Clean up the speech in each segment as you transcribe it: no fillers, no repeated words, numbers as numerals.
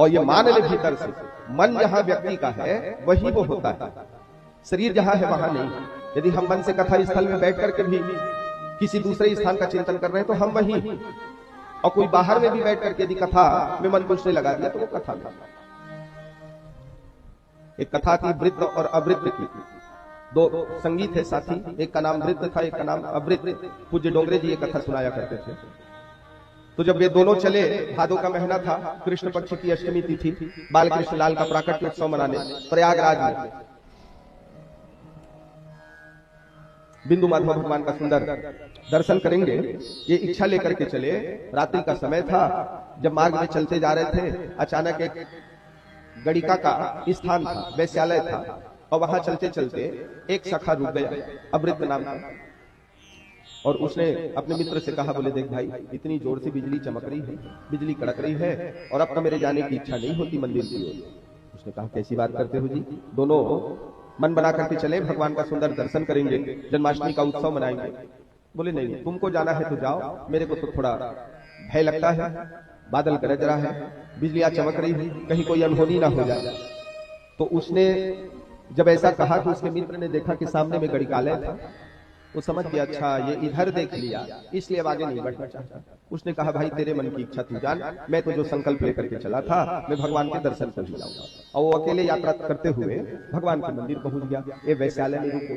और ये मान ले भीतर से, मन जहां व्यक्ति का है वही वो होता है, शरीर जहां है वहां नहीं। यदि हम मन से कथा स्थल में बैठ करके भी किसी दूसरे स्थान का चिंतन कर रहे हैं तो हम वही, और कोई बाहर में भी बैठ करके यदि कथा में मन को उसने लगा दिया तो वो कथा था। एक कथा थी वृत्त और अवृत्त की, दो संगीत है साथी, एक का नाम वृत्त था, एक का नाम अवृत्त। पूज्य डोंगरे जी ये कथा सुनाया करते थे। तो जब वे दोनों चले, भादों का महीना था, कृष्ण पक्ष की अष्टमी तिथि, बाल कृष्ण लाल का प्राकट्य उत्सव मनाने प्रयागराज में बिंदु माधव भगवान का सुंदर दर्शन करेंगे, ये इच्छा लेकर के चले। रात्रि का समय था, जब मार्ग में चलते जा रहे थे, अचानक एक गड़िका का स्थान था, वैश्यालय था, और वहां चलते चलते एक सखा रुक गया, अवृत्त नाम था, और उसने अपने मित्र से कहा, बोले देख भाई, इतनी जोर से बिजली चमक रही है, बिजली कड़क रही है, और अब तो मेरे जाने की इच्छा नहीं होती मंदिर की ओर। उसने कहा, कैसी बात करते हो जी, दोनों मन बना करके चले, भगवान का सुंदर दर्शन करेंगे, जन्माष्टमी का उत्सव मनाएंगे। बोले नहीं, तुमको जाना है तो जाओ, मेरे को तो थोड़ा भय लगता है, बादल गरज रहा है, बिजलियां चमक रही है, कहीं कोई अनहोनी ना हो जाए। तो उसने जब ऐसा कहा तो उसके मित्र ने देखा कि सामने में गड़िकालय था, वो समझ गया, अच्छा ये इधर देख लिया, इसलिए अब आगे नहीं बढ़ना चाहता। उसने कहा, भाई तेरे मन की इच्छा तू जान, मैं तो जो संकल्प लेकर के चला था, मैं भगवान के दर्शन कर जाऊंगा। और वो अकेले यात्रा करते हुए भगवान के मंदिर पहुंच गया, ये वैश्यालय में रुके।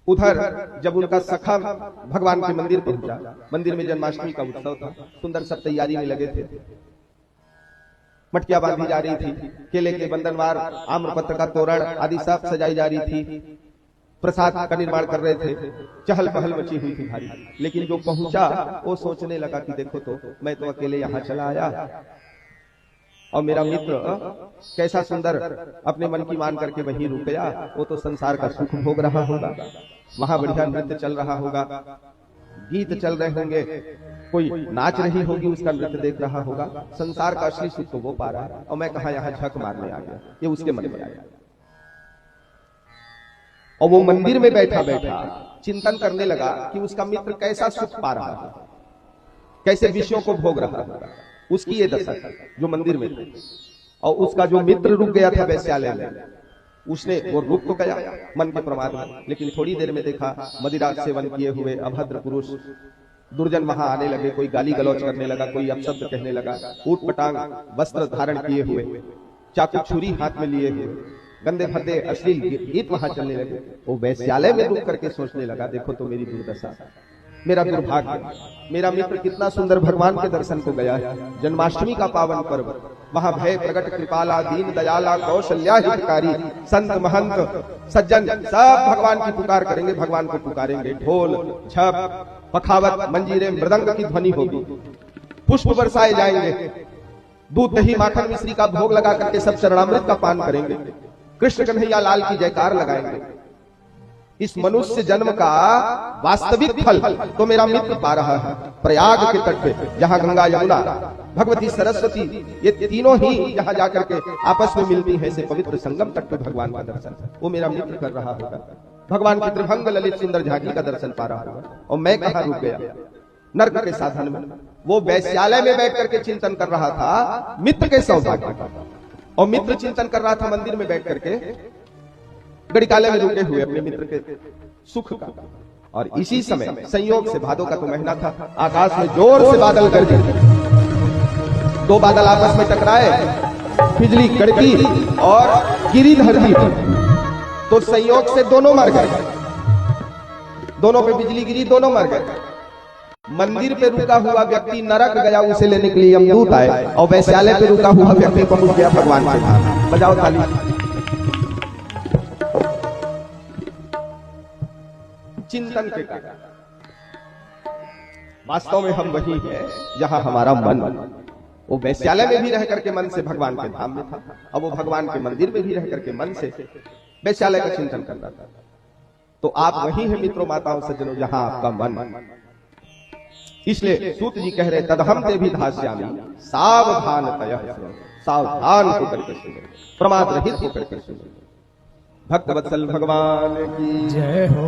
उधर जब उनका सखा भगवान के मंदिर पहुंचा, मंदिर में जन्माष्टमी का उत्सव था, सुंदर सब तैयारी में लगे थे, मटकियां बांधी जा रही थी, केले के बंधनवार, आम्रपत्र का तोरण आदि सब सजाई जा रही थी, प्रसाद का निर्माण कर रहे थे, चहल पहल मची हुई थी भारी। लेकिन जो पहुंचा वो सोचने लगा कि देखो तो, मैं तो अकेले यहां चला आया, और मेरा मित्र कैसा सुंदर अपने मन की मान करके वहीं रुक गया, वो तो संसार का सुख भोग रहा होगा, वहां बढ़िया नृत्य चल रहा होगा, गीत चल रहे होंगे, कोई नाच रही होगी, उसका नृत्य देख रहा होगा, संसार का असली सुख तो वो पा रहा है, और मैं कहा यहां झक मारने आ गया। ये उसके मन में आया, और वो मंदिर में बैठा बैठा चिंतन करने लगा कि उसका मित्र कैसा सुख पा रहा है, कैसे विषयों को भोग रहा होगा। उसकी ये दशा जो मंदिर में थे, और उसका जो मित्र रुक गया था वैश्यालय में, उसने वो रुक तो गया मन के प्रमाद में, लेकिन थोड़ी देर में देखा मदिरा सेवन किए हुए अभद्र पुरुष दुर्जन वहां आने लगे, कोई गाली गलौज करने लगा, कोई अपशब्द कहने लगा, ऊट पटांग वस्त्र धारण किए हुए, चाकू छुरी हाथ में लिए हुए, गंदे भद्दे अश्लील गीत वहां चलने लगे। वो वैश्यालय में रुक करके सोचने लगा, देखो तो मेरी दुर्दशा, मेरा दुर्भाग्य, मेरा मित्र कितना सुंदर भगवान के दर्शन को गया है, जन्माष्टमी का पावन पर्व, वहां भय प्रगट कृपाला दीन दयाला कौशल्या हितकारी संत महंत सज्जन सब भगवान की पुकार करेंगे, भगवान को पुकारेंगे, ढोल छप पखावत मंजीरे मृदंग की ध्वनि होगी, पुष्प बरसाए जाएंगे, दूध दही माखन मिश्री का भोग लगा करके सब चरणामृत का पान करेंगे, कृष्ण कन्हैया लाल की जयकार लगाएंगे। इस मनुष्य जन्म का वास्तविक फल तो मेरा मित्र पा रहा है, प्रयाग के तट पे, जहां गंगा यमुना भगवती सरस्वती ये तीनों ही जहां जाकर के आपस में मिलती हैं, से पवित्र संगम तट पे भगवान का दर्शन वो मेरा मित्र कर रहा होगा, भगवान की त्रिभंग ललित सुंदर झांकी का दर्शन पा रहा होगा, और मैं कहां रुक गया नर्क के साधन में। वो वैश्यालय में बैठ करके चिंतन कर रहा था मित्र के सौभाग्य का, और मित्र चिंतन कर रहा था मंदिर में बैठ करके गड़िकालय में रुके हुए अपने मित्र के सुख का। और इसी समय संयोग से भादों का तो महीना था, आकाश में जोर से बादल गरजे, दो बादल आपस में टकराए, बिजली कड़की और गिरी धरती पर, तो संयोग से दोनों मर गए, दोनों पे बिजली गिरी, दोनों मर गए। मंदिर पे रुका हुआ व्यक्ति नरक गया, उसे लेने के लिए यमदूत आए, और वैश्यालय पे रुका हुआ व्यक्ति पहुंच गया भगवान के धाम। बजाओ ताली। चिंतन के कारण वास्तव में हम वही है जहां हमारा मन, वो वैश्यालय में भी रह करके मन से भगवान के धाम में था, और वो भगवान के मंदिर में भी रह करके मन से वैश्यालय का चिंतन करता था। तो आप वही है मित्रों माताओं सज्जनों जहां आपका मन। इसलिए सूत जी कह रहे, तदहम ते भी धास्यामि सावधान तयः, सावधान होकर के सुनो, प्रमाद रहित होकर के सुनो। भक्त वत्सल भगवान की जय हो।